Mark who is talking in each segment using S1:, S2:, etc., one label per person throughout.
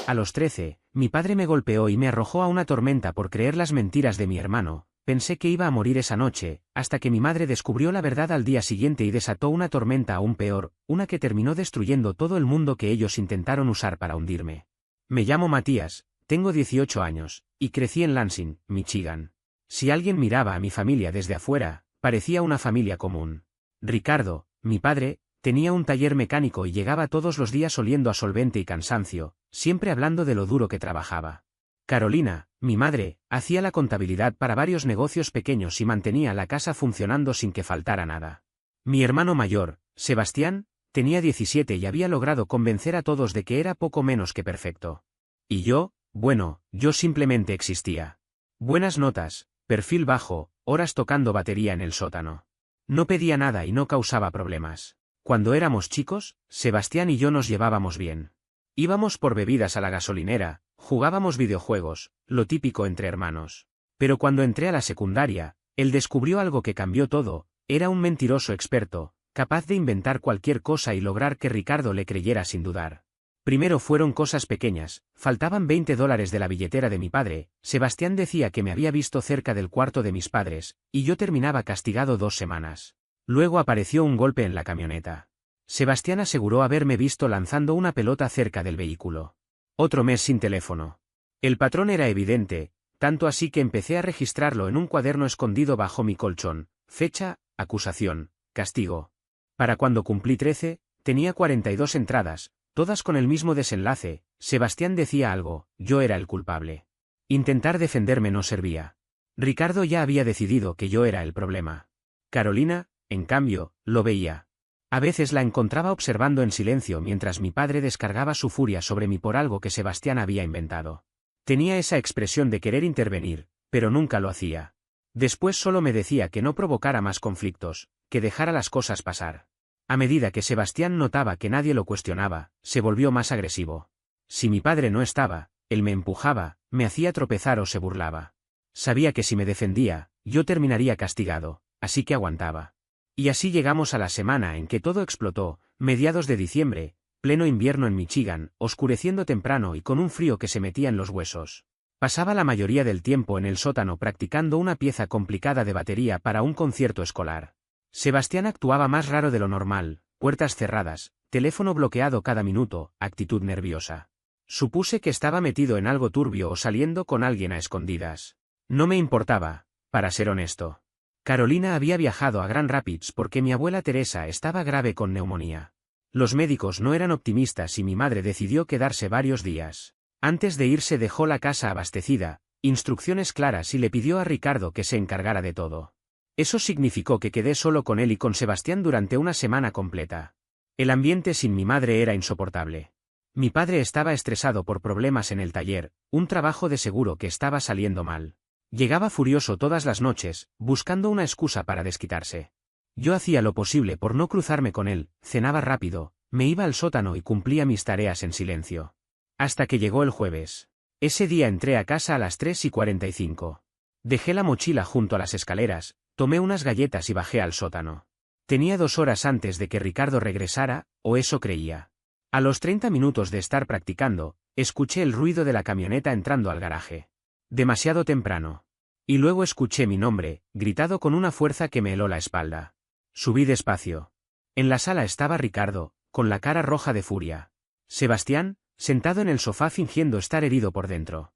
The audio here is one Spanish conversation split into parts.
S1: A los 13, mi padre me golpeó y me arrojó a una tormenta por creer las mentiras de mi hermano. Pensé que iba a morir esa noche, hasta que mi madre descubrió la verdad al día siguiente y desató una tormenta aún peor, una que terminó destruyendo todo el mundo que ellos intentaron usar para hundirme. Me llamo Matías, tengo 18 años, y crecí en Lansing, Michigan. Si alguien miraba a mi familia desde afuera, parecía una familia común. Ricardo, mi padre, tenía un taller mecánico y llegaba todos los días oliendo a solvente y cansancio, siempre hablando de lo duro que trabajaba. Carolina, mi madre, hacía la contabilidad para varios negocios pequeños y mantenía la casa funcionando sin que faltara nada. Mi hermano mayor, Sebastián, tenía 17 y había logrado convencer a todos de que era poco menos que perfecto. Y yo, bueno, yo simplemente existía. Buenas notas, perfil bajo, horas tocando batería en el sótano. No pedía nada y no causaba problemas. Cuando éramos chicos, Sebastián y yo nos llevábamos bien. Íbamos por bebidas a la gasolinera, jugábamos videojuegos, lo típico entre hermanos. Pero cuando entré a la secundaria, él descubrió algo que cambió todo, era un mentiroso experto, capaz de inventar cualquier cosa y lograr que Ricardo le creyera sin dudar. Primero fueron cosas pequeñas, faltaban $20 de la billetera de mi padre, Sebastián decía que me había visto cerca del cuarto de mis padres, y yo terminaba castigado 2 semanas. Luego apareció un golpe en la camioneta. Sebastián aseguró haberme visto lanzando una pelota cerca del vehículo. Otro mes sin teléfono. El patrón era evidente, tanto así que empecé a registrarlo en un cuaderno escondido bajo mi colchón, fecha, acusación, castigo. Para cuando cumplí 13, tenía 42 entradas, todas con el mismo desenlace, Sebastián decía algo, yo era el culpable. Intentar defenderme no servía. Ricardo ya había decidido que yo era el problema. Carolina, en cambio, lo veía. A veces la encontraba observando en silencio mientras mi padre descargaba su furia sobre mí por algo que Sebastián había inventado. Tenía esa expresión de querer intervenir, pero nunca lo hacía. Después solo me decía que no provocara más conflictos, que dejara las cosas pasar. A medida que Sebastián notaba que nadie lo cuestionaba, se volvió más agresivo. Si mi padre no estaba, él me empujaba, me hacía tropezar o se burlaba. Sabía que si me defendía, yo terminaría castigado, así que aguantaba. Y así llegamos a la semana en que todo explotó, mediados de diciembre, pleno invierno en Michigan, oscureciendo temprano y con un frío que se metía en los huesos. Pasaba la mayoría del tiempo en el sótano practicando una pieza complicada de batería para un concierto escolar. Sebastián actuaba más raro de lo normal, puertas cerradas, teléfono bloqueado cada minuto, actitud nerviosa. Supuse que estaba metido en algo turbio o saliendo con alguien a escondidas. No me importaba, para ser honesto. Carolina había viajado a Grand Rapids porque mi abuela Teresa estaba grave con neumonía. Los médicos no eran optimistas y mi madre decidió quedarse varios días. Antes de irse dejó la casa abastecida, instrucciones claras y le pidió a Ricardo que se encargara de todo. Eso significó que quedé solo con él y con Sebastián durante una semana completa. El ambiente sin mi madre era insoportable. Mi padre estaba estresado por problemas en el taller, un trabajo de seguro que estaba saliendo mal. Llegaba furioso todas las noches, buscando una excusa para desquitarse. Yo hacía lo posible por no cruzarme con él, cenaba rápido, me iba al sótano y cumplía mis tareas en silencio. Hasta que llegó el jueves. Ese día entré a casa a las 3:45. Dejé la mochila junto a las escaleras, tomé unas galletas y bajé al sótano. Tenía 2 horas antes de que Ricardo regresara, o eso creía. A los 30 minutos de estar practicando, escuché el ruido de la camioneta entrando al garaje. Demasiado temprano. Y luego escuché mi nombre, gritado con una fuerza que me heló la espalda. Subí despacio. En la sala estaba Ricardo, con la cara roja de furia. Sebastián, sentado en el sofá fingiendo estar herido por dentro.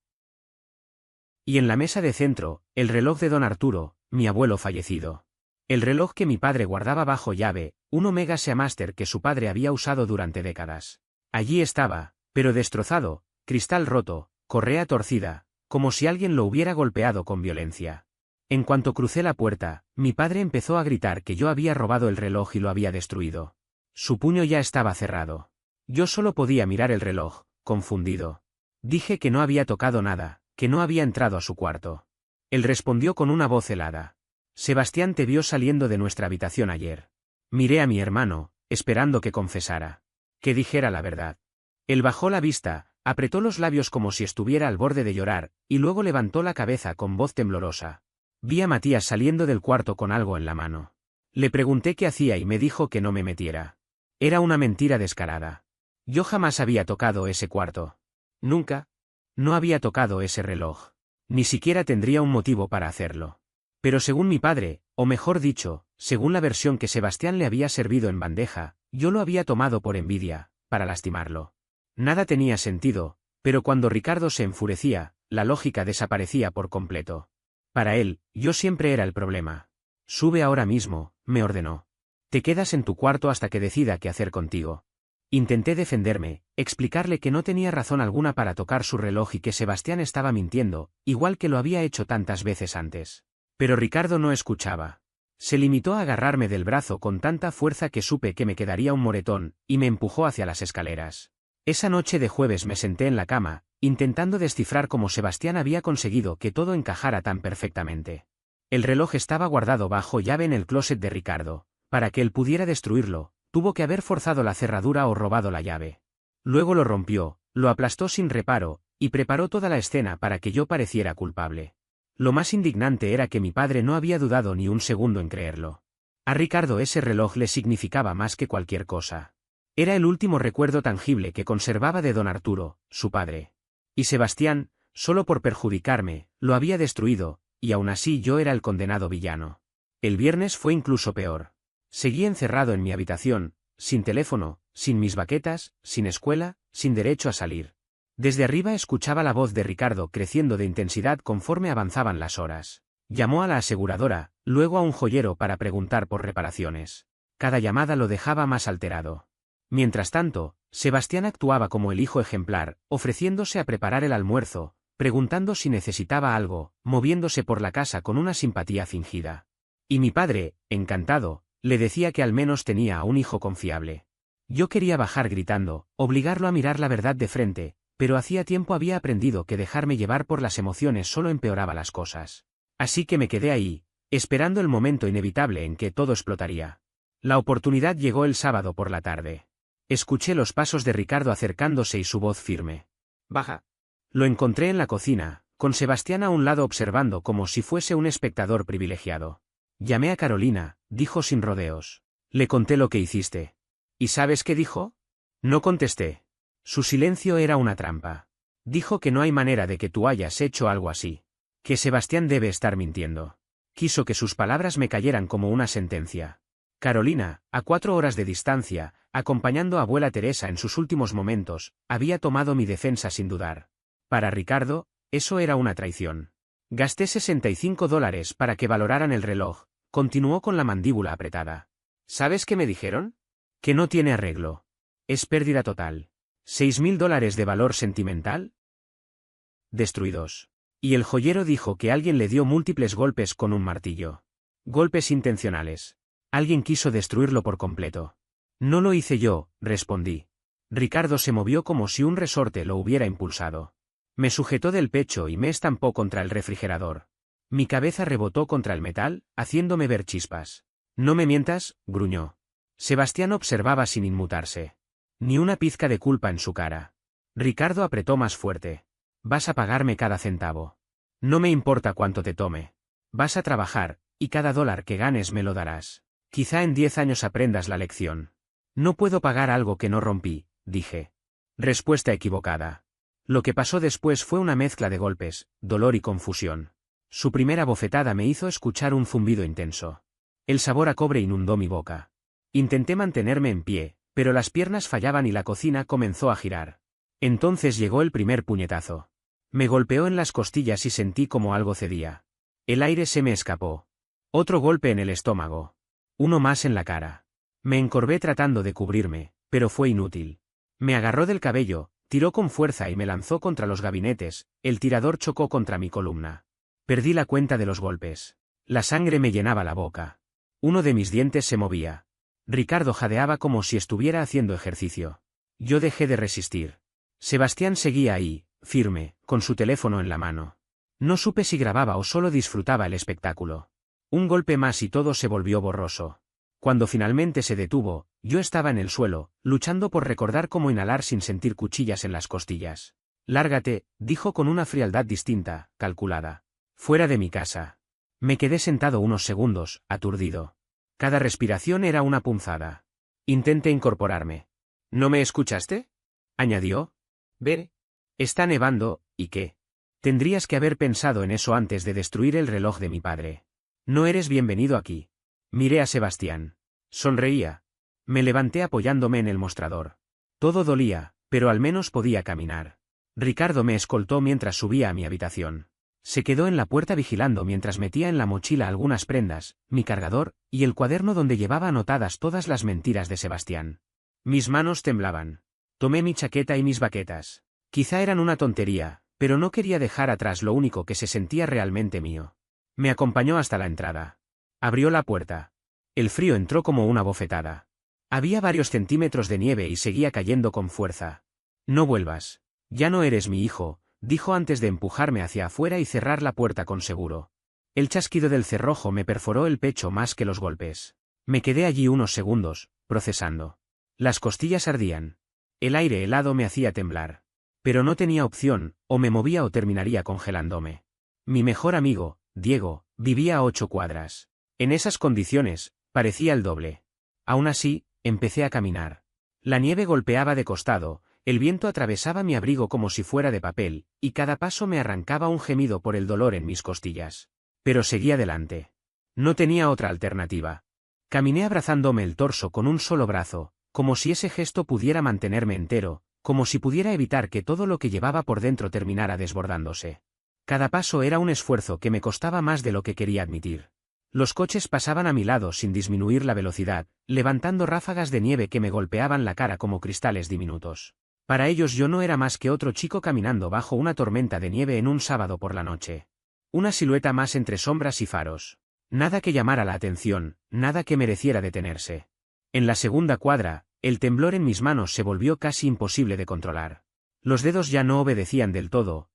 S1: Y en la mesa de centro, el reloj de don Arturo, mi abuelo fallecido. El reloj que mi padre guardaba bajo llave, un Omega Seamaster que su padre había usado durante décadas. Allí estaba, pero destrozado, cristal roto, correa torcida, como si alguien lo hubiera golpeado con violencia. En cuanto crucé la puerta, mi padre empezó a gritar que yo había robado el reloj y lo había destruido. Su puño ya estaba cerrado. Yo solo podía mirar el reloj, confundido. Dije que no había tocado nada, que no había entrado a su cuarto. Él respondió con una voz helada. Sebastián te vio saliendo de nuestra habitación ayer. Miré a mi hermano, esperando que confesara. Que dijera la verdad. Él bajó la vista, apretó los labios como si estuviera al borde de llorar, y luego levantó la cabeza con voz temblorosa. Vi a Matías saliendo del cuarto con algo en la mano. Le pregunté qué hacía y me dijo que no me metiera. Era una mentira descarada. Yo jamás había tocado ese cuarto. Nunca. No había tocado ese reloj. Ni siquiera tendría un motivo para hacerlo. Pero según mi padre, o mejor dicho, según la versión que Sebastián le había servido en bandeja, yo lo había tomado por envidia, para lastimarlo. Nada tenía sentido, pero cuando Ricardo se enfurecía, la lógica desaparecía por completo. Para él, yo siempre era el problema. Sube ahora mismo, me ordenó. Te quedas en tu cuarto hasta que decida qué hacer contigo. Intenté defenderme, explicarle que no tenía razón alguna para tocar su reloj y que Sebastián estaba mintiendo, igual que lo había hecho tantas veces antes. Pero Ricardo no escuchaba. Se limitó a agarrarme del brazo con tanta fuerza que supe que me quedaría un moretón, y me empujó hacia las escaleras. Esa noche de jueves me senté en la cama, intentando descifrar cómo Sebastián había conseguido que todo encajara tan perfectamente. El reloj estaba guardado bajo llave en el closet de Ricardo. Para que él pudiera destruirlo, tuvo que haber forzado la cerradura o robado la llave. Luego lo rompió, lo aplastó sin reparo, y preparó toda la escena para que yo pareciera culpable. Lo más indignante era que mi padre no había dudado ni un segundo en creerlo. A Ricardo ese reloj le significaba más que cualquier cosa. Era el último recuerdo tangible que conservaba de don Arturo, su padre. Y Sebastián, solo por perjudicarme, lo había destruido, y aún así yo era el condenado villano. El viernes fue incluso peor. Seguí encerrado en mi habitación, sin teléfono, sin mis baquetas, sin escuela, sin derecho a salir. Desde arriba escuchaba la voz de Ricardo creciendo de intensidad conforme avanzaban las horas. Llamó a la aseguradora, luego a un joyero para preguntar por reparaciones. Cada llamada lo dejaba más alterado. Mientras tanto, Sebastián actuaba como el hijo ejemplar, ofreciéndose a preparar el almuerzo, preguntando si necesitaba algo, moviéndose por la casa con una simpatía fingida. Y mi padre, encantado, le decía que al menos tenía a un hijo confiable. Yo quería bajar gritando, obligarlo a mirar la verdad de frente, pero hacía tiempo había aprendido que dejarme llevar por las emociones solo empeoraba las cosas. Así que me quedé ahí, esperando el momento inevitable en que todo explotaría. La oportunidad llegó el sábado por la tarde. Escuché los pasos de Ricardo acercándose y su voz firme. «Baja». Lo encontré en la cocina, con Sebastián a un lado observando como si fuese un espectador privilegiado. Llamé a Carolina, dijo sin rodeos. Le conté lo que hiciste. ¿Y sabes qué dijo? No contesté. Su silencio era una trampa. Dijo que no hay manera de que tú hayas hecho algo así. Que Sebastián debe estar mintiendo. Quiso que sus palabras me cayeran como una sentencia. Carolina, a 4 horas de distancia, acompañando a abuela Teresa en sus últimos momentos, había tomado mi defensa sin dudar. Para Ricardo, eso era una traición. Gasté $65 para que valoraran el reloj, continuó con la mandíbula apretada. ¿Sabes qué me dijeron? Que no tiene arreglo. Es pérdida total. $6.000 de valor sentimental. Destruidos. Y el joyero dijo que alguien le dio múltiples golpes con un martillo. Golpes intencionales. Alguien quiso destruirlo por completo. No lo hice yo, respondí. Ricardo se movió como si un resorte lo hubiera impulsado. Me sujetó del pecho y me estampó contra el refrigerador. Mi cabeza rebotó contra el metal, haciéndome ver chispas. No me mientas, gruñó. Sebastián observaba sin inmutarse. Ni una pizca de culpa en su cara. Ricardo apretó más fuerte. Vas a pagarme cada centavo. No me importa cuánto te tome. Vas a trabajar, y cada dólar que ganes me lo darás. Quizá en 10 años aprendas la lección. No puedo pagar algo que no rompí, dije. Respuesta equivocada. Lo que pasó después fue una mezcla de golpes, dolor y confusión. Su primera bofetada me hizo escuchar un zumbido intenso. El sabor a cobre inundó mi boca. Intenté mantenerme en pie, pero las piernas fallaban y la cocina comenzó a girar. Entonces llegó el primer puñetazo. Me golpeó en las costillas y sentí como algo cedía. El aire se me escapó. Otro golpe en el estómago. Uno más en la cara. Me encorvé tratando de cubrirme, pero fue inútil. Me agarró del cabello, tiró con fuerza y me lanzó contra los gabinetes, el tirador chocó contra mi columna. Perdí la cuenta de los golpes. La sangre me llenaba la boca. Uno de mis dientes se movía. Ricardo jadeaba como si estuviera haciendo ejercicio. Yo dejé de resistir. Sebastián seguía ahí, firme, con su teléfono en la mano. No supe si grababa o solo disfrutaba el espectáculo. Un golpe más y todo se volvió borroso. Cuando finalmente se detuvo, yo estaba en el suelo, luchando por recordar cómo inhalar sin sentir cuchillas en las costillas. Lárgate, dijo con una frialdad distinta, calculada. Fuera de mi casa. Me quedé sentado unos segundos, aturdido. Cada respiración era una punzada. Intenté incorporarme. ¿No me escuchaste?, añadió. Veré. Está nevando, ¿y qué? Tendrías que haber pensado en eso antes de destruir el reloj de mi padre. No eres bienvenido aquí. Miré a Sebastián. Sonreía. Me levanté apoyándome en el mostrador. Todo dolía, pero al menos podía caminar. Ricardo me escoltó mientras subía a mi habitación. Se quedó en la puerta vigilando mientras metía en la mochila algunas prendas, mi cargador, y el cuaderno donde llevaba anotadas todas las mentiras de Sebastián. Mis manos temblaban. Tomé mi chaqueta y mis baquetas. Quizá eran una tontería, pero no quería dejar atrás lo único que se sentía realmente mío. Me acompañó hasta la entrada. Abrió la puerta. El frío entró como una bofetada. Había varios centímetros de nieve y seguía cayendo con fuerza. No vuelvas. Ya no eres mi hijo, dijo antes de empujarme hacia afuera y cerrar la puerta con seguro. El chasquido del cerrojo me perforó el pecho más que los golpes. Me quedé allí unos segundos, procesando. Las costillas ardían. El aire helado me hacía temblar. Pero no tenía opción, o me movía o terminaría congelándome. Mi mejor amigo, Diego, vivía a 8 cuadras. En esas condiciones, parecía el doble. Aún así, empecé a caminar. La nieve golpeaba de costado, el viento atravesaba mi abrigo como si fuera de papel, y cada paso me arrancaba un gemido por el dolor en mis costillas. Pero seguí adelante. No tenía otra alternativa. Caminé abrazándome el torso con un solo brazo, como si ese gesto pudiera mantenerme entero, como si pudiera evitar que todo lo que llevaba por dentro terminara desbordándose. Cada paso era un esfuerzo que me costaba más de lo que quería admitir. Los coches pasaban a mi lado sin disminuir la velocidad, levantando ráfagas de nieve que me golpeaban la cara como cristales diminutos. Para ellos yo no era más que otro chico caminando bajo una tormenta de nieve en un sábado por la noche. Una silueta más entre sombras y faros. Nada que llamara la atención, nada que mereciera detenerse. En la segunda cuadra, el temblor en mis manos se volvió casi imposible de controlar. Los dedos ya no obedecían del todo,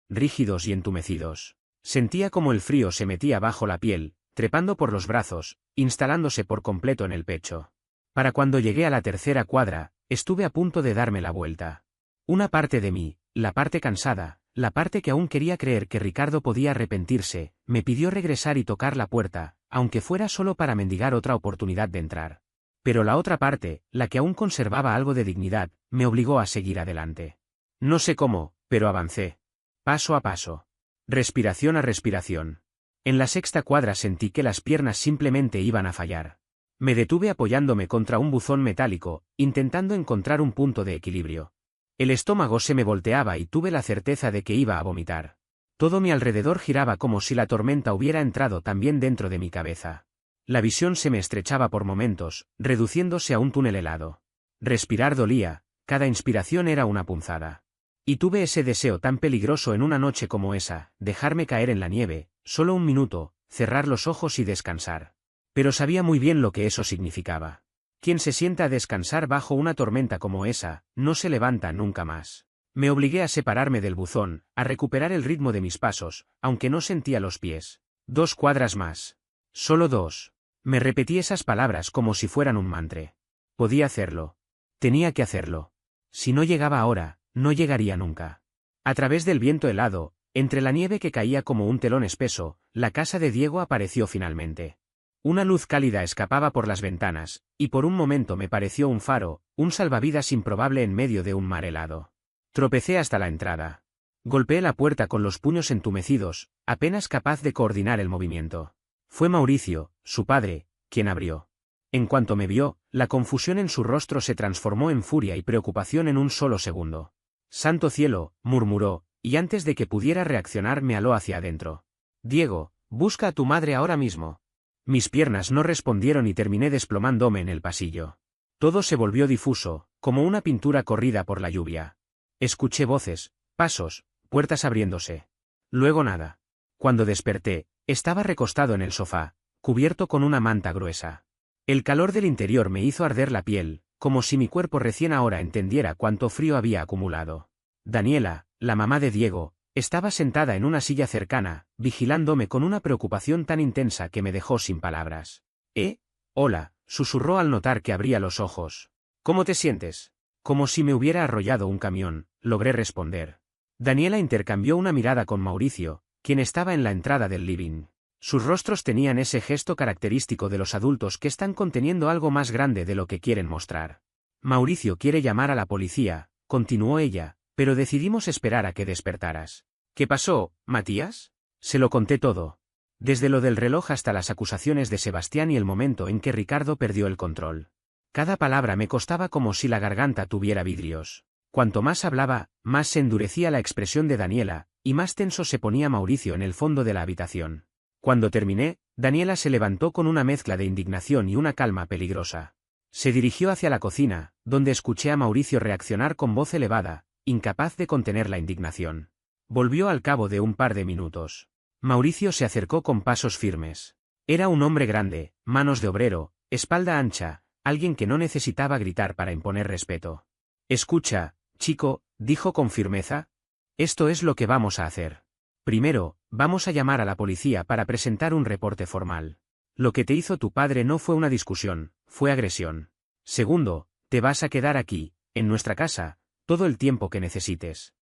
S1: rígidos y entumecidos. Sentía como el frío se metía bajo la piel, trepando por los brazos, instalándose por completo en el pecho. Para cuando llegué a la tercera cuadra, estuve a punto de darme la vuelta. Una parte de mí, la parte cansada, la parte que aún quería creer que Ricardo podía arrepentirse, me pidió regresar y tocar la puerta, aunque fuera solo para mendigar otra oportunidad de entrar. Pero la otra parte, la que aún conservaba algo de dignidad, me obligó a seguir adelante. No sé cómo, pero avancé. Paso a paso. Respiración a respiración. En la sexta cuadra sentí que las piernas simplemente iban a fallar. Me detuve apoyándome contra un buzón metálico, intentando encontrar un punto de equilibrio. El estómago se me volteaba y tuve la certeza de que iba a vomitar. Todo mi alrededor giraba como si la tormenta hubiera entrado también dentro de mi cabeza. La visión se me estrechaba por momentos, reduciéndose a un túnel helado. Respirar dolía, cada inspiración era una punzada. Y tuve ese deseo tan peligroso en una noche como esa, dejarme caer en la nieve, solo un minuto, cerrar los ojos y descansar. Pero sabía muy bien lo que eso significaba. Quien se sienta a descansar bajo una tormenta como esa, no se levanta nunca más. Me obligué a separarme del buzón, a recuperar el ritmo de mis pasos, aunque no sentía los pies. 2 cuadras más. Solo 2. Me repetí esas palabras como si fueran un mantra. Podía hacerlo. Tenía que hacerlo. Si no llegaba ahora, no llegaría nunca. A través del viento helado, entre la nieve que caía como un telón espeso, la casa de Diego apareció finalmente. Una luz cálida escapaba por las ventanas, y por un momento me pareció un faro, un salvavidas improbable en medio de un mar helado. Tropecé hasta la entrada. Golpeé la puerta con los puños entumecidos, apenas capaz de coordinar el movimiento. Fue Mauricio, su padre, quien abrió. En cuanto me vio, la confusión en su rostro se transformó en furia y preocupación en un solo segundo. «Santo cielo», murmuró, y antes de que pudiera reaccionar me aló hacia adentro. «Diego, busca a tu madre ahora mismo». Mis piernas no respondieron y terminé desplomándome en el pasillo. Todo se volvió difuso, como una pintura corrida por la lluvia. Escuché voces, pasos, puertas abriéndose. Luego nada. Cuando desperté, estaba recostado en el sofá, cubierto con una manta gruesa. El calor del interior me hizo arder la piel, como si mi cuerpo recién ahora entendiera cuánto frío había acumulado. Daniela, la mamá de Diego, estaba sentada en una silla cercana, vigilándome con una preocupación tan intensa que me dejó sin palabras. Hola, susurró al notar que abría los ojos. ¿Cómo te sientes? Como si me hubiera arrollado un camión, logré responder. Daniela intercambió una mirada con Mauricio, quien estaba en la entrada del living. Sus rostros tenían ese gesto característico de los adultos que están conteniendo algo más grande de lo que quieren mostrar. Mauricio quiere llamar a la policía, continuó ella, pero decidimos esperar a que despertaras. ¿Qué pasó, Matías? Se lo conté todo. Desde lo del reloj hasta las acusaciones de Sebastián y el momento en que Ricardo perdió el control. Cada palabra me costaba como si la garganta tuviera vidrios. Cuanto más hablaba, más se endurecía la expresión de Daniela, y más tenso se ponía Mauricio en el fondo de la habitación. Cuando terminé, Daniela se levantó con una mezcla de indignación y una calma peligrosa. Se dirigió hacia la cocina, donde escuché a Mauricio reaccionar con voz elevada, incapaz de contener la indignación. Volvió al cabo de un par de minutos. Mauricio se acercó con pasos firmes. Era un hombre grande, manos de obrero, espalda ancha, alguien que no necesitaba gritar para imponer respeto. Escucha, chico, dijo con firmeza. Esto es lo que vamos a hacer. Primero, vamos a llamar a la policía para presentar un reporte formal. Lo que te hizo tu padre no fue una discusión, fue agresión. Segundo, te vas a quedar aquí, en nuestra casa, todo el tiempo que necesites.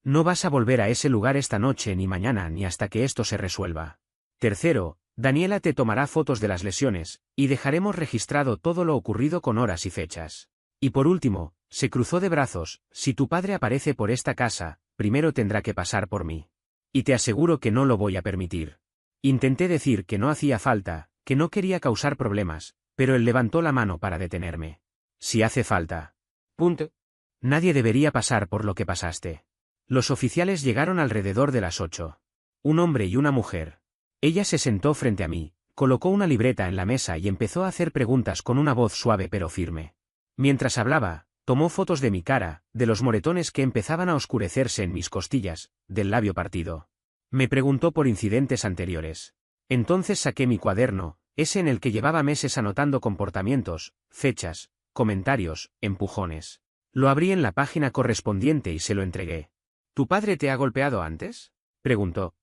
S1: No vas a volver a ese lugar esta noche ni mañana ni hasta que esto se resuelva. Tercero, Daniela te tomará fotos de las lesiones, y dejaremos registrado todo lo ocurrido con horas y fechas. Y por último, se cruzó de brazos, si tu padre aparece por esta casa, primero tendrá que pasar por mí. Y te aseguro que no lo voy a permitir. Intenté decir que no hacía falta, que no quería causar problemas, pero él levantó la mano para detenerme. Si hace falta. Punto. Nadie debería pasar por lo que pasaste. Los oficiales llegaron alrededor de las 8. Un hombre y una mujer. Ella se sentó frente a mí, colocó una libreta en la mesa y empezó a hacer preguntas con una voz suave pero firme. Mientras hablaba, tomó fotos de mi cara, de los moretones que empezaban a oscurecerse en mis costillas, del labio partido. Me preguntó por incidentes anteriores. Entonces saqué mi cuaderno, ese en el que llevaba meses anotando comportamientos, fechas, comentarios, empujones. Lo abrí en la página correspondiente y se lo entregué. ¿Tu padre te ha golpeado antes?, preguntó.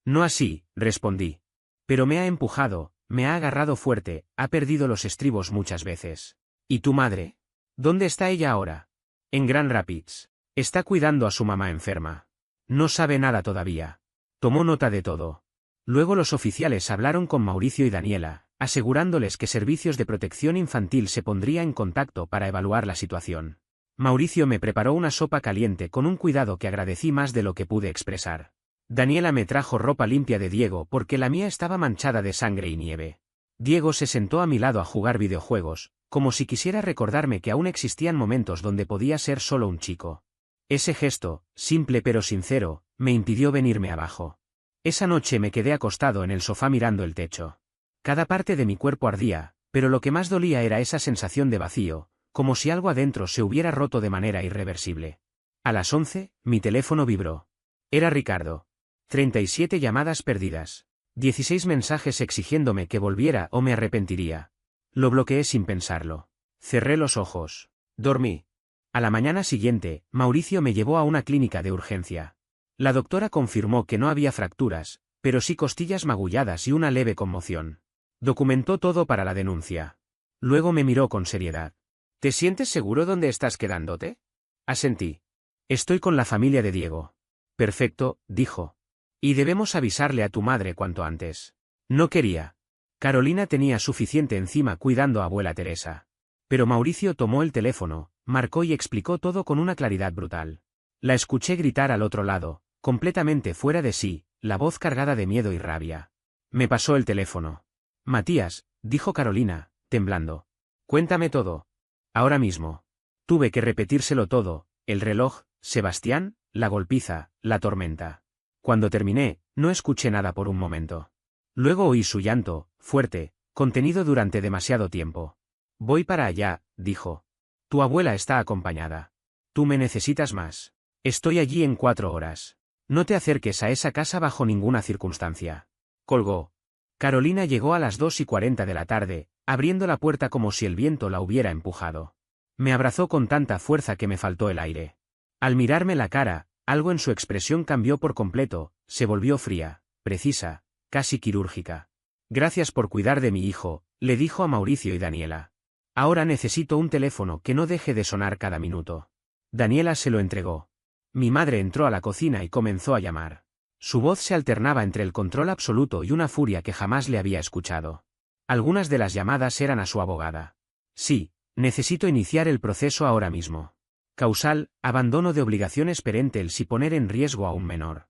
S1: No así, respondí. Pero me ha empujado, me ha agarrado fuerte, ha perdido los estribos muchas veces. ¿Y tu madre? ¿Dónde está ella ahora? En Grand Rapids. Está cuidando a su mamá enferma. No sabe nada todavía. Tomó nota de todo. Luego los oficiales hablaron con Mauricio y Daniela, asegurándoles que Servicios de Protección Infantil se pondría en contacto para evaluar la situación. Mauricio me preparó una sopa caliente con un cuidado que agradecí más de lo que pude expresar. Daniela me trajo ropa limpia de Diego porque la mía estaba manchada de sangre y nieve. Diego se sentó a mi lado a jugar videojuegos, como si quisiera recordarme que aún existían momentos donde podía ser solo un chico. Ese gesto, simple pero sincero, me impidió venirme abajo. Esa noche me quedé acostado en el sofá mirando el techo. Cada parte de mi cuerpo ardía, pero lo que más dolía era esa sensación de vacío, como si algo adentro se hubiera roto de manera irreversible. A las 11, mi teléfono vibró. Era Ricardo. 37 llamadas perdidas. 16 mensajes exigiéndome que volviera o me arrepentiría. Lo bloqueé sin pensarlo. Cerré los ojos. Dormí. A la mañana siguiente, Mauricio me llevó a una clínica de urgencia. La doctora confirmó que no había fracturas, pero sí costillas magulladas y una leve conmoción. Documentó todo para la denuncia. Luego me miró con seriedad. ¿Te sientes seguro dónde estás quedándote? Asentí. Estoy con la familia de Diego. Perfecto, dijo. Y debemos avisarle a tu madre cuanto antes. No quería. Carolina tenía suficiente encima cuidando a abuela Teresa. Pero Mauricio tomó el teléfono, marcó y explicó todo con una claridad brutal. La escuché gritar al otro lado, completamente fuera de sí, la voz cargada de miedo y rabia. Me pasó el teléfono. Matías, dijo Carolina, temblando. Cuéntame todo. Ahora mismo. Tuve que repetírselo todo, el reloj, Sebastián, la golpiza, la tormenta. Cuando terminé, no escuché nada por un momento. Luego oí su llanto, fuerte, contenido durante demasiado tiempo. Voy para allá, dijo. Tu abuela está acompañada. Tú me necesitas más. Estoy allí en 4 horas. No te acerques a esa casa bajo ninguna circunstancia. Colgó. Carolina llegó a las 2:40 de la tarde, abriendo la puerta como si el viento la hubiera empujado. Me abrazó con tanta fuerza que me faltó el aire. Al mirarme la cara, algo en su expresión cambió por completo, se volvió fría, precisa, casi quirúrgica. Gracias por cuidar de mi hijo, le dijo a Mauricio y Daniela. Ahora necesito un teléfono que no deje de sonar cada minuto. Daniela se lo entregó. Mi madre entró a la cocina y comenzó a llamar. Su voz se alternaba entre el control absoluto y una furia que jamás le había escuchado. Algunas de las llamadas eran a su abogada. Sí, necesito iniciar el proceso ahora mismo. Causal, abandono de obligaciones parentales y poner en riesgo a un menor.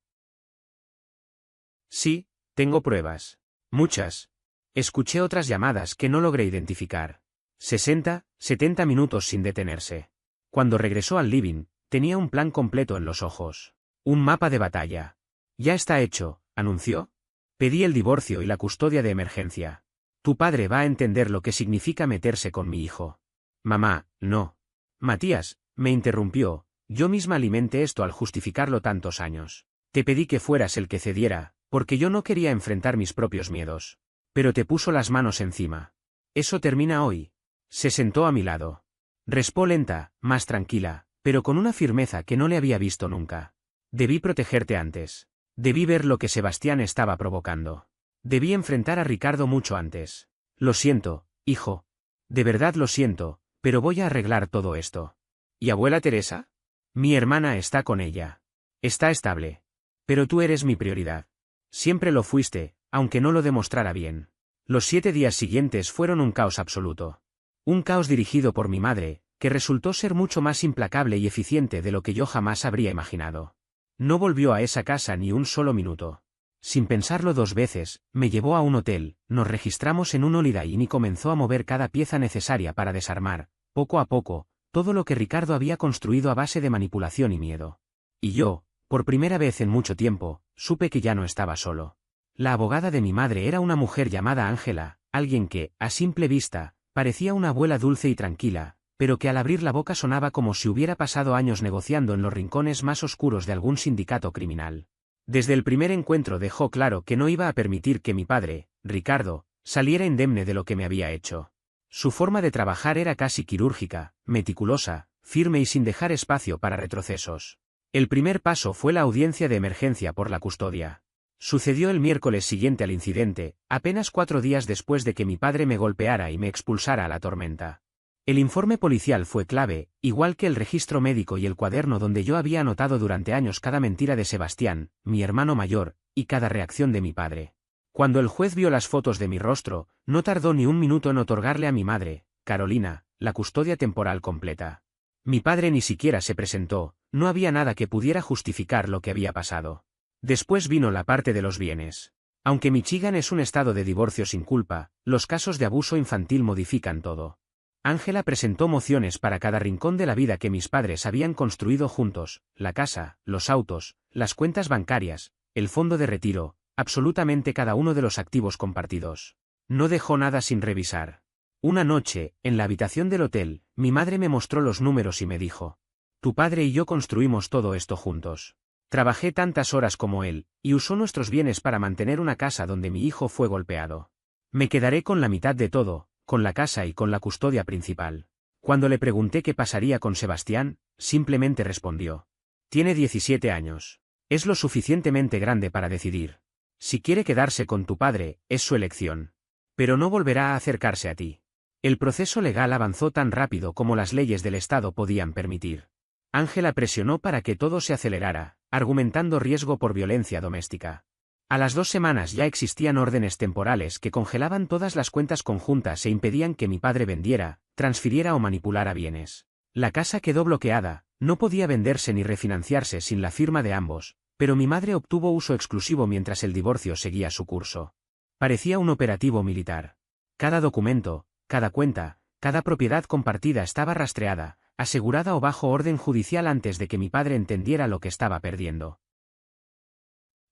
S1: Sí, tengo pruebas. Muchas. Escuché otras llamadas que no logré identificar. 60, 70 minutos sin detenerse. Cuando regresó al living, tenía un plan completo en los ojos. Un mapa de batalla. Ya está hecho, anunció. Pedí el divorcio y la custodia de emergencia. Tu padre va a entender lo que significa meterse con mi hijo. Mamá, no. Matías, me interrumpió, yo misma alimenté esto al justificarlo tantos años. Te pedí que fueras el que cediera, porque yo no quería enfrentar mis propios miedos. Pero te puso las manos encima. Eso termina hoy. Se sentó a mi lado. Respó lenta, más tranquila, pero con una firmeza que no le había visto nunca. Debí protegerte antes. Debí ver lo que Sebastián estaba provocando. Debí enfrentar a Ricardo mucho antes. Lo siento, hijo. De verdad lo siento, pero voy a arreglar todo esto. ¿Y abuela Teresa? Mi hermana está con ella. Está estable. Pero tú eres mi prioridad. Siempre lo fuiste, aunque no lo demostrara bien. Los 7 días siguientes fueron un caos absoluto. Un caos dirigido por mi madre, que resultó ser mucho más implacable y eficiente de lo que yo jamás habría imaginado. No volvió a esa casa ni un solo minuto. Sin pensarlo 2 veces, me llevó a un hotel, nos registramos en un Holiday Inn y comenzó a mover cada pieza necesaria para desarmar, poco a poco, todo lo que Ricardo había construido a base de manipulación y miedo. Y yo, por primera vez en mucho tiempo, supe que ya no estaba solo. La abogada de mi madre era una mujer llamada Ángela, alguien que, a simple vista, parecía una abuela dulce y tranquila, pero que al abrir la boca sonaba como si hubiera pasado años negociando en los rincones más oscuros de algún sindicato criminal. Desde el primer encuentro dejó claro que no iba a permitir que mi padre, Ricardo, saliera indemne de lo que me había hecho. Su forma de trabajar era casi quirúrgica, meticulosa, firme y sin dejar espacio para retrocesos. El primer paso fue la audiencia de emergencia por la custodia. Sucedió el miércoles siguiente al incidente, apenas 4 días después de que mi padre me golpeara y me expulsara a la tormenta. El informe policial fue clave, igual que el registro médico y el cuaderno donde yo había anotado durante años cada mentira de Sebastián, mi hermano mayor, y cada reacción de mi padre. Cuando el juez vio las fotos de mi rostro, no tardó ni un minuto en otorgarle a mi madre, Carolina, la custodia temporal completa. Mi padre ni siquiera se presentó, no había nada que pudiera justificar lo que había pasado. Después vino la parte de los bienes. Aunque Michigan es un estado de divorcio sin culpa, los casos de abuso infantil modifican todo. Ángela presentó mociones para cada rincón de la vida que mis padres habían construido juntos, la casa, los autos, las cuentas bancarias, el fondo de retiro, absolutamente cada uno de los activos compartidos. No dejó nada sin revisar. Una noche, en la habitación del hotel, mi madre me mostró los números y me dijo: tu padre y yo construimos todo esto juntos. Trabajé tantas horas como él, y usó nuestros bienes para mantener una casa donde mi hijo fue golpeado. Me quedaré con la mitad de todo, con la casa y con la custodia principal. Cuando le pregunté qué pasaría con Sebastián, simplemente respondió: tiene 17 años. Es lo suficientemente grande para decidir. Si quiere quedarse con tu padre, es su elección. Pero no volverá a acercarse a ti. El proceso legal avanzó tan rápido como las leyes del Estado podían permitir. Ángela presionó para que todo se acelerara, argumentando riesgo por violencia doméstica. A las 2 semanas ya existían órdenes temporales que congelaban todas las cuentas conjuntas e impedían que mi padre vendiera, transfiriera o manipulara bienes. La casa quedó bloqueada, no podía venderse ni refinanciarse sin la firma de ambos, pero mi madre obtuvo uso exclusivo mientras el divorcio seguía su curso. Parecía un operativo militar. Cada documento, cada cuenta, cada propiedad compartida estaba rastreada, asegurada o bajo orden judicial antes de que mi padre entendiera lo que estaba perdiendo.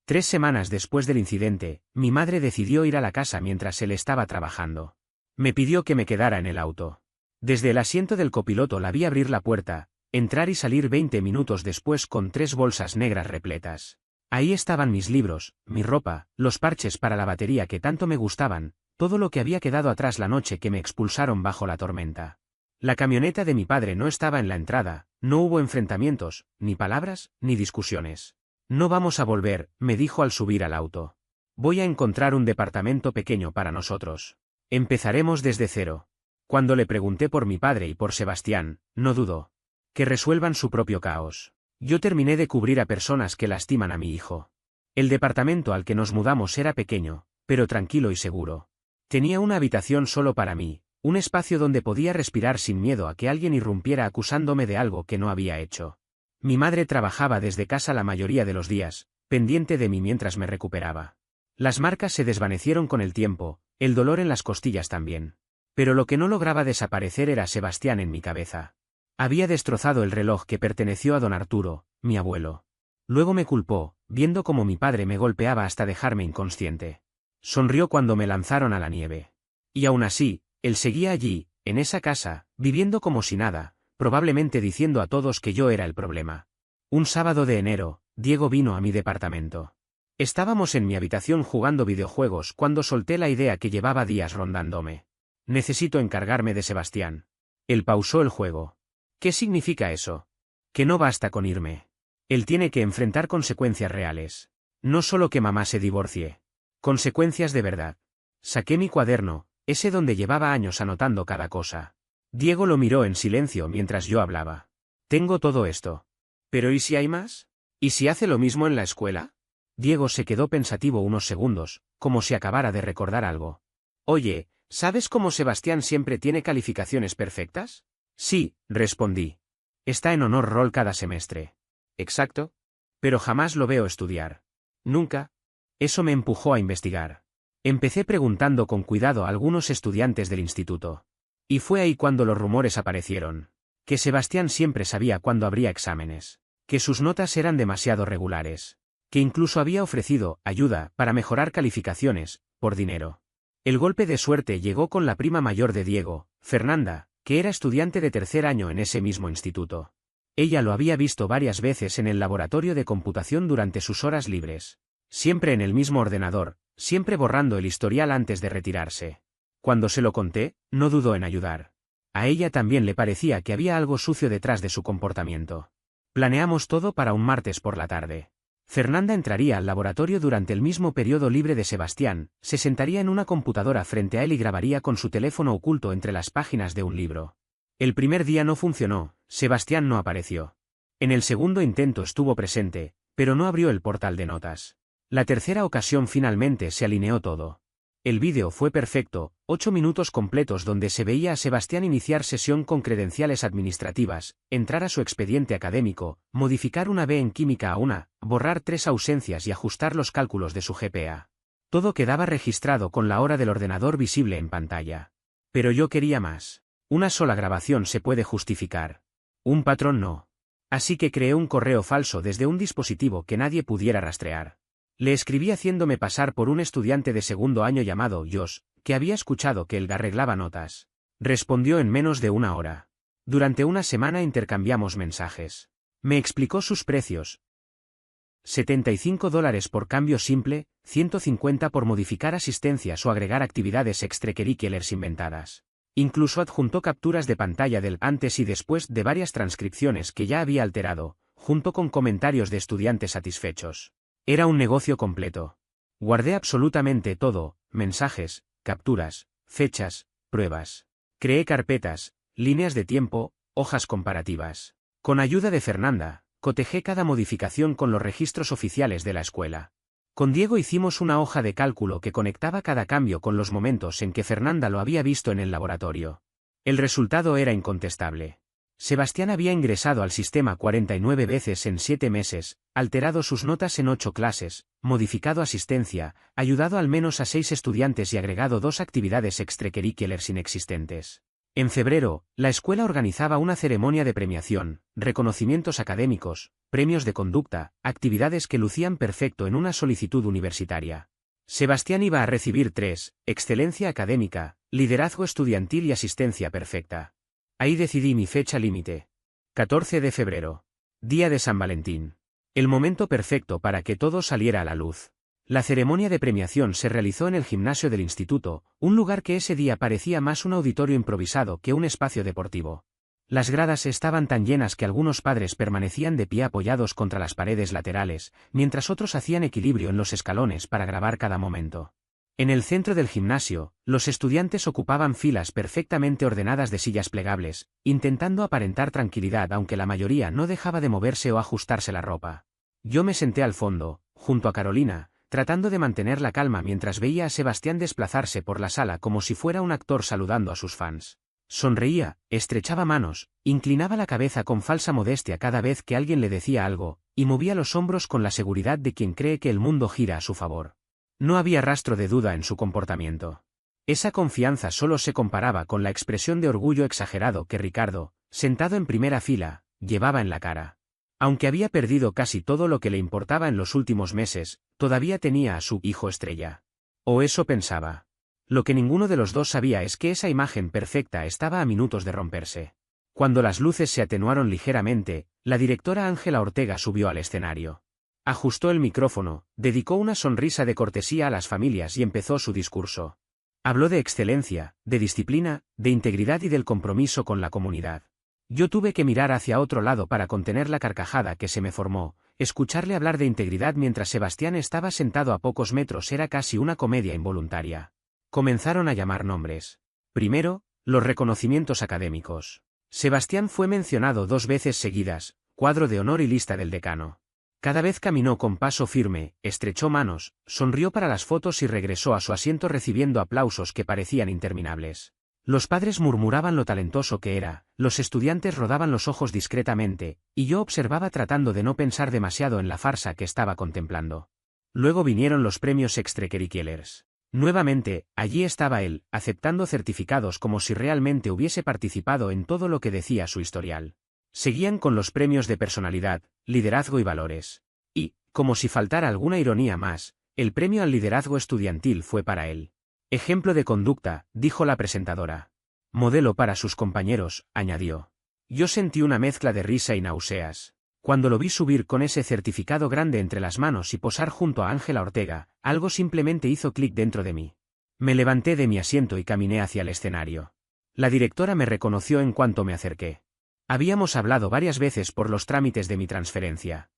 S1: 3 semanas después del incidente, mi madre decidió ir a la casa mientras él estaba trabajando. Me pidió que me quedara en el auto. Desde el asiento del copiloto la vi abrir la puerta, entrar y salir 20 minutos después con 3 bolsas negras repletas. Ahí estaban mis libros, mi ropa, los parches para la batería que tanto me gustaban, todo lo que había quedado atrás la noche que me expulsaron bajo la tormenta. La camioneta de mi padre no estaba en la entrada, no hubo enfrentamientos, ni palabras, ni discusiones. No vamos a volver, me dijo al subir al auto. Voy a encontrar un departamento pequeño para nosotros. Empezaremos desde cero. Cuando le pregunté por mi padre y por Sebastián, no dudó. Que resuelvan su propio caos. Yo terminé de cubrir a personas que lastiman a mi hijo. El departamento al que nos mudamos era pequeño, pero tranquilo y seguro. Tenía una habitación solo para mí, Un espacio donde podía respirar sin miedo a que alguien irrumpiera acusándome de algo que no había hecho. Mi madre trabajaba desde casa la mayoría de los días, pendiente de mí mientras me recuperaba. Las marcas se desvanecieron con el tiempo, el dolor en las costillas también. Pero lo que no lograba desaparecer era Sebastián en mi cabeza. Había destrozado el reloj que perteneció a don Arturo, mi abuelo. Luego me culpó, viendo cómo mi padre me golpeaba hasta dejarme inconsciente. Sonrió cuando me lanzaron a la nieve. Y aún así, él seguía allí, en esa casa, viviendo como si nada, probablemente diciendo a todos que yo era el problema. Un sábado de enero, Diego vino a mi departamento. Estábamos en mi habitación jugando videojuegos cuando solté la idea que llevaba días rondándome. Necesito encargarme de Sebastián. Él pausó el juego. ¿Qué significa eso? Que no basta con irme. Él tiene que enfrentar consecuencias reales. No solo que mamá se divorcie. Consecuencias de verdad. Saqué mi cuaderno, ese donde llevaba años anotando cada cosa. Diego lo miró en silencio mientras yo hablaba. Tengo todo esto. ¿Pero y si hay más? ¿Y si hace lo mismo en la escuela? Diego se quedó pensativo unos segundos, como si acabara de recordar algo. Oye, ¿sabes cómo Sebastián siempre tiene calificaciones perfectas? Sí, respondí. Está en honor roll cada semestre. Exacto. Pero jamás lo veo estudiar. Nunca. Eso me empujó a investigar. Empecé preguntando con cuidado a algunos estudiantes del instituto. Y fue ahí cuando los rumores aparecieron. Que Sebastián siempre sabía cuándo habría exámenes. Que sus notas eran demasiado regulares. Que incluso había ofrecido ayuda para mejorar calificaciones, por dinero. El golpe de suerte llegó con la prima mayor de Diego, Fernanda, que era estudiante de tercer año en ese mismo instituto. Ella lo había visto varias veces en el laboratorio de computación durante sus horas libres. Siempre en el mismo ordenador, siempre borrando el historial antes de retirarse. Cuando se lo conté, no dudó en ayudar. A ella también le parecía que había algo sucio detrás de su comportamiento. Planeamos todo para un martes por la tarde. Fernanda entraría al laboratorio durante el mismo periodo libre de Sebastián, se sentaría en una computadora frente a él y grabaría con su teléfono oculto entre las páginas de un libro. El primer día no funcionó, Sebastián no apareció. En el segundo intento estuvo presente, pero no abrió el portal de notas. La tercera ocasión finalmente se alineó todo. El vídeo fue perfecto, 8 minutos completos donde se veía a Sebastián iniciar sesión con credenciales administrativas, entrar a su expediente académico, modificar una B en química a una, borrar 3 ausencias y ajustar los cálculos de su GPA. Todo quedaba registrado con la hora del ordenador visible en pantalla. Pero yo quería más. Una sola grabación se puede justificar. Un patrón no. Así que creé un correo falso desde un dispositivo que nadie pudiera rastrear. Le escribí haciéndome pasar por un estudiante de segundo año llamado Josh, que había escuchado que él arreglaba notas. Respondió en menos de una hora. Durante una semana intercambiamos mensajes. Me explicó sus precios. $75 por cambio simple, 150 por modificar asistencias o agregar actividades extracurriculares inventadas. Incluso adjuntó capturas de pantalla del antes y después de varias transcripciones que ya había alterado, junto con comentarios de estudiantes satisfechos. Era un negocio completo. Guardé absolutamente todo, mensajes, capturas, fechas, pruebas. Creé carpetas, líneas de tiempo, hojas comparativas. Con ayuda de Fernanda, cotejé cada modificación con los registros oficiales de la escuela. Con Diego hicimos una hoja de cálculo que conectaba cada cambio con los momentos en que Fernanda lo había visto en el laboratorio. El resultado era incontestable. Sebastián había ingresado al sistema 49 veces en 7 meses, alterado sus notas en 8 clases, modificado asistencia, ayudado al menos a 6 estudiantes y agregado 2 actividades extracurriculares inexistentes. En febrero, la escuela organizaba una ceremonia de premiación, reconocimientos académicos, premios de conducta, actividades que lucían perfecto en una solicitud universitaria. Sebastián iba a recibir 3, excelencia académica, liderazgo estudiantil y asistencia perfecta. Ahí decidí mi fecha límite. 14 de febrero. Día de San Valentín. El momento perfecto para que todo saliera a la luz. La ceremonia de premiación se realizó en el gimnasio del instituto, un lugar que ese día parecía más un auditorio improvisado que un espacio deportivo. Las gradas estaban tan llenas que algunos padres permanecían de pie apoyados contra las paredes laterales, mientras otros hacían equilibrio en los escalones para grabar cada momento. En el centro del gimnasio, los estudiantes ocupaban filas perfectamente ordenadas de sillas plegables, intentando aparentar tranquilidad aunque la mayoría no dejaba de moverse o ajustarse la ropa. Yo me senté al fondo, junto a Carolina, tratando de mantener la calma mientras veía a Sebastián desplazarse por la sala como si fuera un actor saludando a sus fans. Sonreía, estrechaba manos, inclinaba la cabeza con falsa modestia cada vez que alguien le decía algo, y movía los hombros con la seguridad de quien cree que el mundo gira a su favor. No había rastro de duda en su comportamiento. Esa confianza solo se comparaba con la expresión de orgullo exagerado que Ricardo, sentado en primera fila, llevaba en la cara. Aunque había perdido casi todo lo que le importaba en los últimos meses, todavía tenía a su hijo estrella. O eso pensaba. Lo que ninguno de los dos sabía es que esa imagen perfecta estaba a minutos de romperse. Cuando las luces se atenuaron ligeramente, la directora Ángela Ortega subió al escenario. Ajustó el micrófono, dedicó una sonrisa de cortesía a las familias y empezó su discurso. Habló de excelencia, de disciplina, de integridad y del compromiso con la comunidad. Yo tuve que mirar hacia otro lado para contener la carcajada que se me formó. Escucharle hablar de integridad mientras Sebastián estaba sentado a pocos metros era casi una comedia involuntaria. Comenzaron a llamar nombres. Primero, los reconocimientos académicos. Sebastián fue mencionado 2 veces seguidas, cuadro de honor y lista del decano. Cada vez caminó con paso firme, estrechó manos, sonrió para las fotos y regresó a su asiento recibiendo aplausos que parecían interminables. Los padres murmuraban lo talentoso que era, los estudiantes rodaban los ojos discretamente, y yo observaba tratando de no pensar demasiado en la farsa que estaba contemplando. Luego vinieron los premios extracurriculars. Nuevamente, allí estaba él, aceptando certificados como si realmente hubiese participado en todo lo que decía su historial. Seguían con los premios de personalidad, liderazgo y valores. Y, como si faltara alguna ironía más, el premio al liderazgo estudiantil fue para él. Ejemplo de conducta, dijo la presentadora. Modelo para sus compañeros, añadió. Yo sentí una mezcla de risa y náuseas. Cuando lo vi subir con ese certificado grande entre las manos y posar junto a Ángela Ortega, algo simplemente hizo clic dentro de mí. Me levanté de mi asiento y caminé hacia el escenario. La directora me reconoció en cuanto me acerqué. Habíamos hablado varias veces por los trámites de mi transferencia.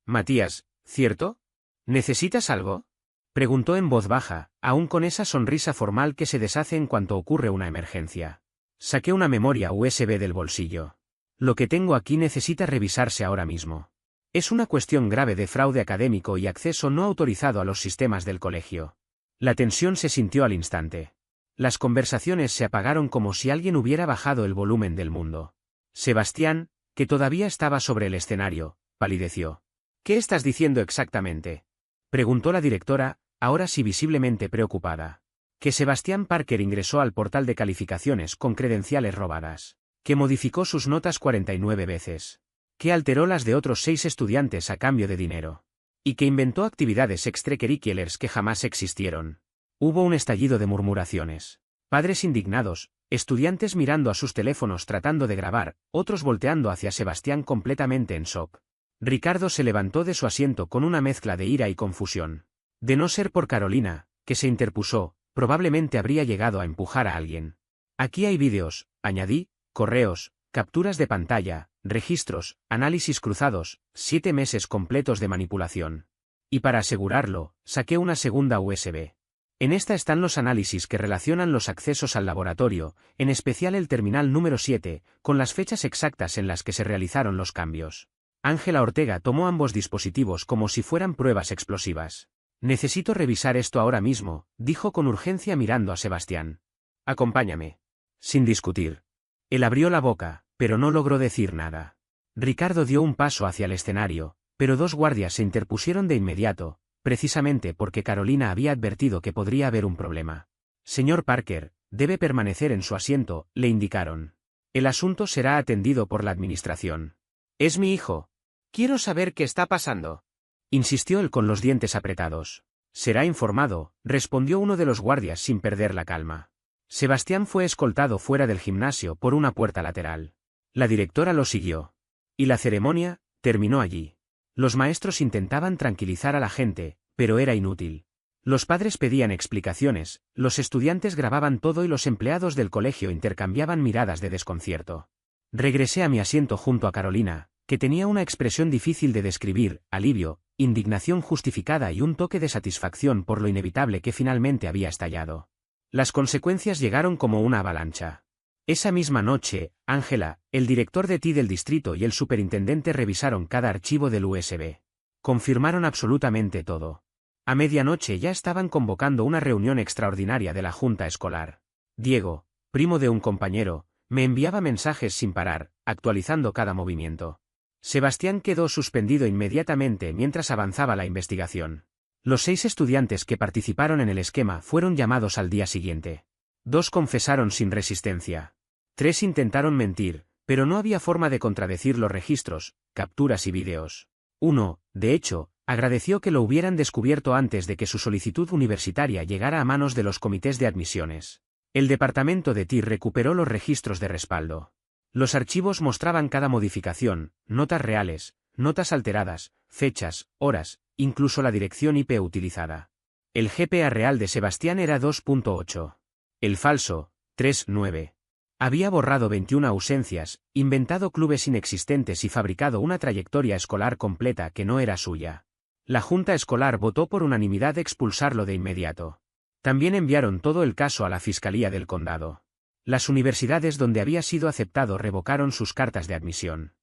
S1: Matías, ¿cierto? ¿Necesitas algo? Preguntó en voz baja, aún con esa sonrisa formal que se deshace en cuanto ocurre una emergencia. Saqué una memoria USB del bolsillo. Lo que tengo aquí necesita revisarse ahora mismo. Es una cuestión grave de fraude académico y acceso no autorizado a los sistemas del colegio. La tensión se sintió al instante. Las conversaciones se apagaron como si alguien hubiera bajado el volumen del mundo. Sebastián, que todavía estaba sobre el escenario, palideció. ¿Qué estás diciendo exactamente?, preguntó la directora, ahora sí visiblemente preocupada. Que Sebastián Parker ingresó al portal de calificaciones con credenciales robadas. Que modificó sus notas 49 veces. Que alteró las de otros 6 estudiantes a cambio de dinero. Y que inventó actividades extracurriculars que jamás existieron. Hubo un estallido de murmuraciones. Padres indignados, estudiantes mirando a sus teléfonos tratando de grabar, otros volteando hacia Sebastián completamente en shock. Ricardo se levantó de su asiento con una mezcla de ira y confusión. De no ser por Carolina, que se interpuso, probablemente habría llegado a empujar a alguien. Aquí hay vídeos, añadí, correos, capturas de pantalla, registros, análisis cruzados, 7 meses completos de manipulación. Y para asegurarlo, saqué una segunda USB. En esta están los análisis que relacionan los accesos al laboratorio, en especial el terminal número 7, con las fechas exactas en las que se realizaron los cambios. Ángela Ortega tomó ambos dispositivos como si fueran pruebas explosivas. Necesito revisar esto ahora mismo, dijo con urgencia mirando a Sebastián. Acompáñame. Sin discutir. Él abrió la boca, pero no logró decir nada. Ricardo dio un paso hacia el escenario, pero 2 guardias se interpusieron de inmediato, precisamente porque Carolina había advertido que podría haber un problema. Señor Parker, debe permanecer en su asiento, le indicaron. El asunto será atendido por la administración. Es mi hijo. Quiero saber qué está pasando. Insistió él con los dientes apretados. Será informado, respondió uno de los guardias sin perder la calma. Sebastián fue escoltado fuera del gimnasio por una puerta lateral. La directora lo siguió. Y la ceremonia terminó allí. Los maestros intentaban tranquilizar a la gente, pero era inútil. Los padres pedían explicaciones, los estudiantes grababan todo y los empleados del colegio intercambiaban miradas de desconcierto. Regresé a mi asiento junto a Carolina, que tenía una expresión difícil de describir, alivio, indignación justificada y un toque de satisfacción por lo inevitable que finalmente había estallado. Las consecuencias llegaron como una avalancha. Esa misma noche, Ángela, el director de TI del distrito y el superintendente revisaron cada archivo del USB. Confirmaron absolutamente todo. A medianoche ya estaban convocando una reunión extraordinaria de la junta escolar. Diego, primo de un compañero, me enviaba mensajes sin parar, actualizando cada movimiento. Sebastián quedó suspendido inmediatamente mientras avanzaba la investigación. Los 6 estudiantes que participaron en el esquema fueron llamados al día siguiente. 2 confesaron sin resistencia. 3 intentaron mentir, pero no había forma de contradecir los registros, capturas y vídeos. 1, de hecho, agradeció que lo hubieran descubierto antes de que su solicitud universitaria llegara a manos de los comités de admisiones. El departamento de TIR recuperó los registros de respaldo. Los archivos mostraban cada modificación, notas reales, notas alteradas, fechas, horas, incluso la dirección IP utilizada. El GPA real de Sebastián era 2.8. El falso, 3.9. Había borrado 21 ausencias, inventado clubes inexistentes y fabricado una trayectoria escolar completa que no era suya. La junta escolar votó por unanimidad expulsarlo de inmediato. También enviaron todo el caso a la Fiscalía del Condado. Las universidades donde había sido aceptado revocaron sus cartas de admisión.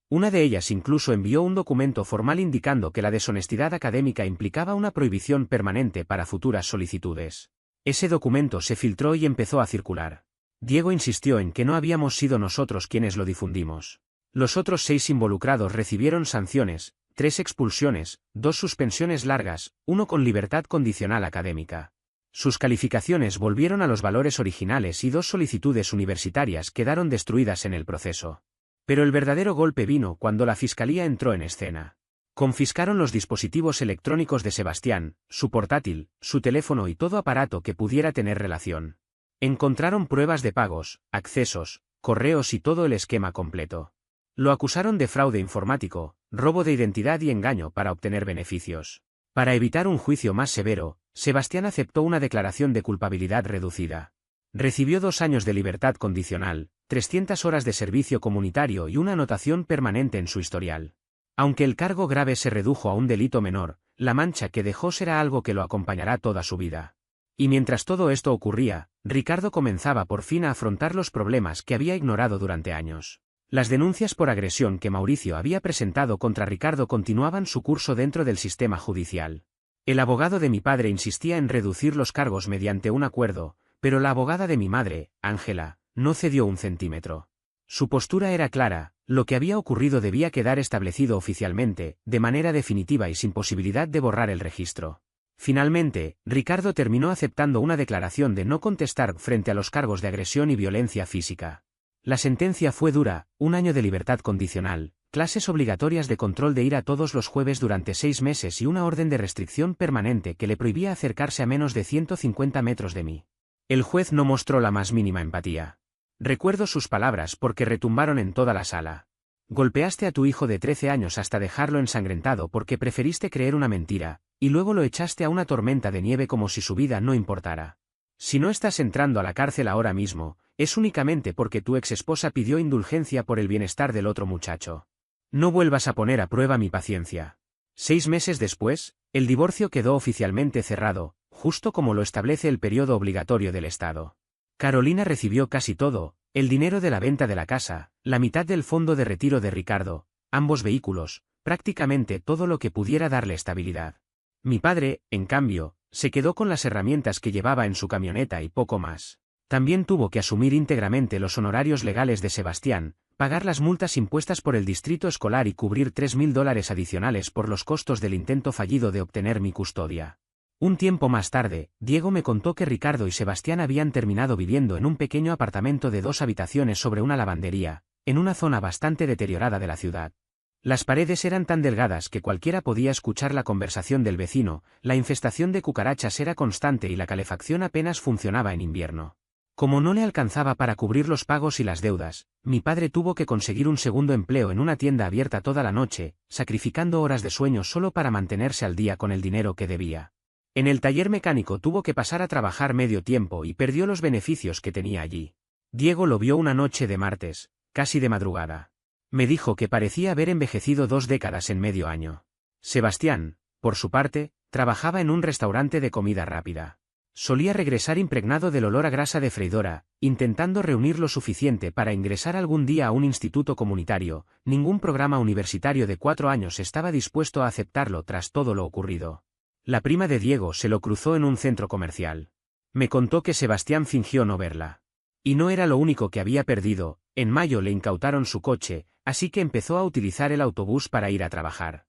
S1: Una de ellas incluso envió un documento formal indicando que la deshonestidad académica implicaba una prohibición permanente para futuras solicitudes. Ese documento se filtró y empezó a circular. Diego insistió en que no habíamos sido nosotros quienes lo difundimos. Los otros 6 involucrados recibieron sanciones, 3 expulsiones, 2 suspensiones largas, 1 con libertad condicional académica. Sus calificaciones volvieron a los valores originales y 2 solicitudes universitarias quedaron destruidas en el proceso. Pero el verdadero golpe vino cuando la Fiscalía entró en escena. Confiscaron los dispositivos electrónicos de Sebastián, su portátil, su teléfono y todo aparato que pudiera tener relación. Encontraron pruebas de pagos, accesos, correos y todo el esquema completo. Lo acusaron de fraude informático, robo de identidad y engaño para obtener beneficios. Para evitar un juicio más severo, Sebastián aceptó una declaración de culpabilidad reducida. Recibió 2 años de libertad condicional, 300 horas de servicio comunitario y una anotación permanente en su historial. Aunque el cargo grave se redujo a un delito menor, la mancha que dejó será algo que lo acompañará toda su vida. Y mientras todo esto ocurría, Ricardo comenzaba por fin a afrontar los problemas que había ignorado durante años. Las denuncias por agresión que Mauricio había presentado contra Ricardo continuaban su curso dentro del sistema judicial. El abogado de mi padre insistía en reducir los cargos mediante un acuerdo, pero la abogada de mi madre, Ángela, no cedió un centímetro. Su postura era clara: lo que había ocurrido debía quedar establecido oficialmente, de manera definitiva y sin posibilidad de borrar el registro. Finalmente, Ricardo terminó aceptando una declaración de no contestar frente a los cargos de agresión y violencia física. La sentencia fue dura: 1 año de libertad condicional, clases obligatorias de control de ira todos los jueves durante 6 meses y una orden de restricción permanente que le prohibía acercarse a menos de 150 metros de mí. El juez no mostró la más mínima empatía. Recuerdo sus palabras porque retumbaron en toda la sala. Golpeaste a tu hijo de 13 años hasta dejarlo ensangrentado porque preferiste creer una mentira, y luego lo echaste a una tormenta de nieve como si su vida no importara. Si no estás entrando a la cárcel ahora mismo, es únicamente porque tu exesposa pidió indulgencia por el bienestar del otro muchacho. No vuelvas a poner a prueba mi paciencia. 6 meses después, el divorcio quedó oficialmente cerrado, justo como lo establece el periodo obligatorio del Estado. Carolina recibió casi todo: el dinero de la venta de la casa, la mitad del fondo de retiro de Ricardo, ambos vehículos, prácticamente todo lo que pudiera darle estabilidad. Mi padre, en cambio, se quedó con las herramientas que llevaba en su camioneta y poco más. También tuvo que asumir íntegramente los honorarios legales de Sebastián, pagar las multas impuestas por el distrito escolar y cubrir $3.000 adicionales por los costos del intento fallido de obtener mi custodia. Un tiempo más tarde, Diego me contó que Ricardo y Sebastián habían terminado viviendo en un pequeño apartamento de 2 habitaciones sobre una lavandería, en una zona bastante deteriorada de la ciudad. Las paredes eran tan delgadas que cualquiera podía escuchar la conversación del vecino, la infestación de cucarachas era constante y la calefacción apenas funcionaba en invierno. Como no le alcanzaba para cubrir los pagos y las deudas, mi padre tuvo que conseguir un segundo empleo en una tienda abierta toda la noche, sacrificando horas de sueño solo para mantenerse al día con el dinero que debía. En el taller mecánico tuvo que pasar a trabajar medio tiempo y perdió los beneficios que tenía allí. Diego lo vio una noche de martes, casi de madrugada. Me dijo que parecía haber envejecido 2 décadas en medio año. Sebastián, por su parte, trabajaba en un restaurante de comida rápida. Solía regresar impregnado del olor a grasa de freidora, intentando reunir lo suficiente para ingresar algún día a un instituto comunitario. Ningún programa universitario de 4 años estaba dispuesto a aceptarlo tras todo lo ocurrido. La prima de Diego se lo cruzó en un centro comercial. Me contó que Sebastián fingió no verla. Y no era lo único que había perdido. En mayo le incautaron su coche, así que empezó a utilizar el autobús para ir a trabajar.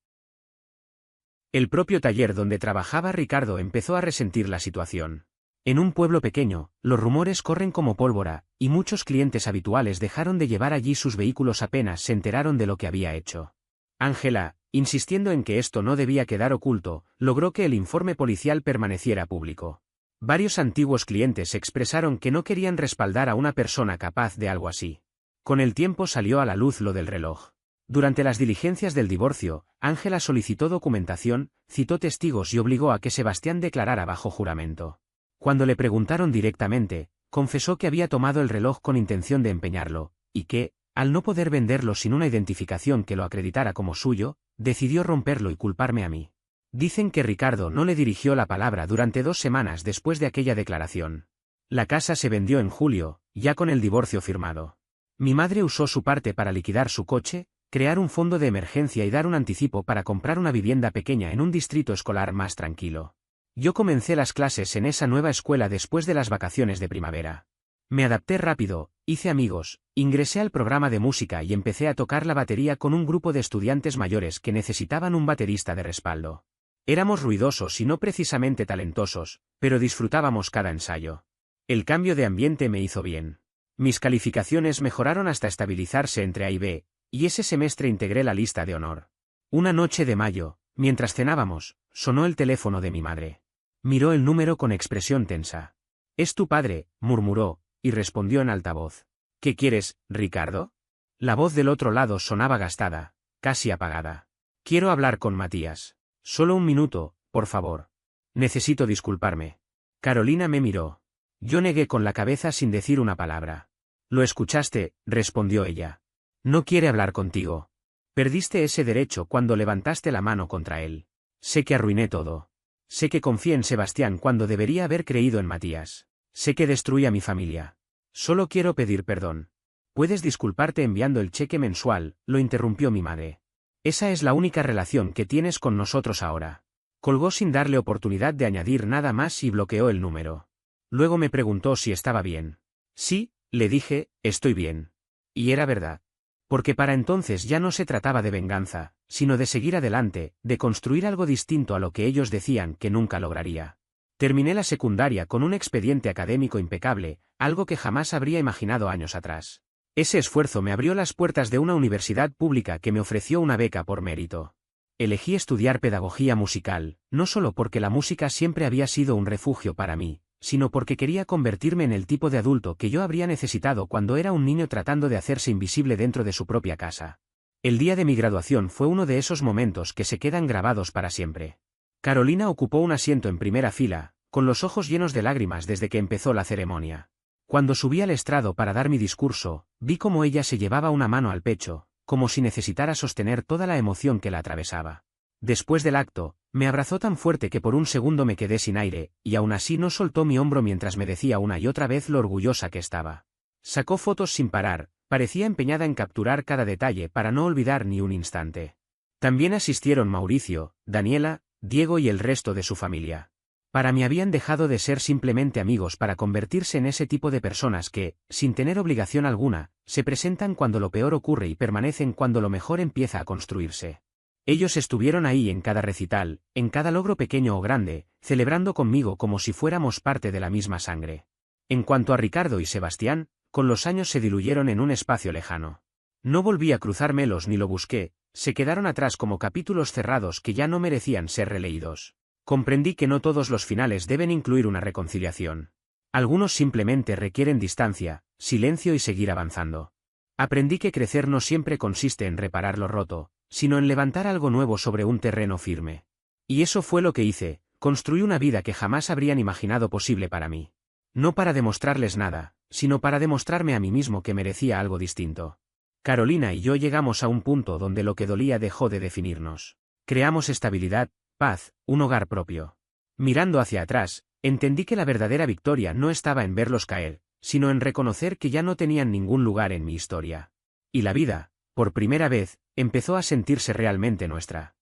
S1: El propio taller donde trabajaba Ricardo empezó a resentir la situación. En un pueblo pequeño, los rumores corren como pólvora, y muchos clientes habituales dejaron de llevar allí sus vehículos apenas se enteraron de lo que había hecho. Ángela, insistiendo en que esto no debía quedar oculto, logró que el informe policial permaneciera público. Varios antiguos clientes expresaron que no querían respaldar a una persona capaz de algo así. Con el tiempo salió a la luz lo del reloj. Durante las diligencias del divorcio, Ángela solicitó documentación, citó testigos y obligó a que Sebastián declarara bajo juramento. Cuando le preguntaron directamente, confesó que había tomado el reloj con intención de empeñarlo, y que, al no poder venderlo sin una identificación que lo acreditara como suyo, decidió romperlo y culparme a mí. Dicen que Ricardo no le dirigió la palabra durante 2 semanas después de aquella declaración. La casa se vendió en julio, ya con el divorcio firmado. Mi madre usó su parte para liquidar su coche, crear un fondo de emergencia y dar un anticipo para comprar una vivienda pequeña en un distrito escolar más tranquilo. Yo comencé las clases en esa nueva escuela después de las vacaciones de primavera. Me adapté rápido, hice amigos, ingresé al programa de música y empecé a tocar la batería con un grupo de estudiantes mayores que necesitaban un baterista de respaldo. Éramos ruidosos y no precisamente talentosos, pero disfrutábamos cada ensayo. El cambio de ambiente me hizo bien. Mis calificaciones mejoraron hasta estabilizarse entre A y B, y ese semestre integré la lista de honor. Una noche de mayo, mientras cenábamos, sonó el teléfono de mi madre. Miró el número con expresión tensa. «Es tu padre», murmuró, y respondió en altavoz. «¿Qué quieres, Ricardo?» La voz del otro lado sonaba gastada, casi apagada. «Quiero hablar con Matías. Solo un minuto, por favor. Necesito disculparme». Carolina me miró. Yo negué con la cabeza sin decir una palabra. «Lo escuchaste», respondió ella. «No quiere hablar contigo. Perdiste ese derecho cuando levantaste la mano contra él. Sé que arruiné todo. Sé que confié en Sebastián cuando debería haber creído en Matías. Sé que destruí a mi familia. Solo quiero pedir perdón. Puedes disculparte enviando el cheque mensual», lo interrumpió mi madre. «Esa es la única relación que tienes con nosotros ahora». Colgó sin darle oportunidad de añadir nada más y bloqueó el número. Luego me preguntó si estaba bien. «Sí», le dije, «estoy bien». Y era verdad. Porque para entonces ya no se trataba de venganza, sino de seguir adelante, de construir algo distinto a lo que ellos decían que nunca lograría. Terminé la secundaria con un expediente académico impecable, algo que jamás habría imaginado años atrás. Ese esfuerzo me abrió las puertas de una universidad pública que me ofreció una beca por mérito. Elegí estudiar pedagogía musical, no solo porque la música siempre había sido un refugio para mí, sino porque quería convertirme en el tipo de adulto que yo habría necesitado cuando era un niño tratando de hacerse invisible dentro de su propia casa. El día de mi graduación fue uno de esos momentos que se quedan grabados para siempre. Carolina ocupó un asiento en primera fila, con los ojos llenos de lágrimas desde que empezó la ceremonia. Cuando subí al estrado para dar mi discurso, vi cómo ella se llevaba una mano al pecho, como si necesitara sostener toda la emoción que la atravesaba. Después del acto, me abrazó tan fuerte que por un segundo me quedé sin aire, y aún así no soltó mi hombro mientras me decía una y otra vez lo orgullosa que estaba. Sacó fotos sin parar, parecía empeñada en capturar cada detalle para no olvidar ni un instante. También asistieron Mauricio, Daniela, Diego y el resto de su familia. Para mí habían dejado de ser simplemente amigos para convertirse en ese tipo de personas que, sin tener obligación alguna, se presentan cuando lo peor ocurre y permanecen cuando lo mejor empieza a construirse. Ellos estuvieron ahí en cada recital, en cada logro pequeño o grande, celebrando conmigo como si fuéramos parte de la misma sangre. En cuanto a Ricardo y Sebastián, con los años se diluyeron en un espacio lejano. No volví a cruzármelos ni lo busqué, se quedaron atrás como capítulos cerrados que ya no merecían ser releídos. Comprendí que no todos los finales deben incluir una reconciliación. Algunos simplemente requieren distancia, silencio y seguir avanzando. Aprendí que crecer no siempre consiste en reparar lo roto, sino en levantar algo nuevo sobre un terreno firme. Y eso fue lo que hice, construí una vida que jamás habrían imaginado posible para mí. No para demostrarles nada, sino para demostrarme a mí mismo que merecía algo distinto. Carolina y yo llegamos a un punto donde lo que dolía dejó de definirnos. Creamos estabilidad, paz, un hogar propio. Mirando hacia atrás, Entendí que la verdadera victoria no estaba en verlos caer, sino en reconocer que ya no tenían ningún lugar en mi historia. Y la vida, por primera vez, empezó a sentirse realmente nuestra.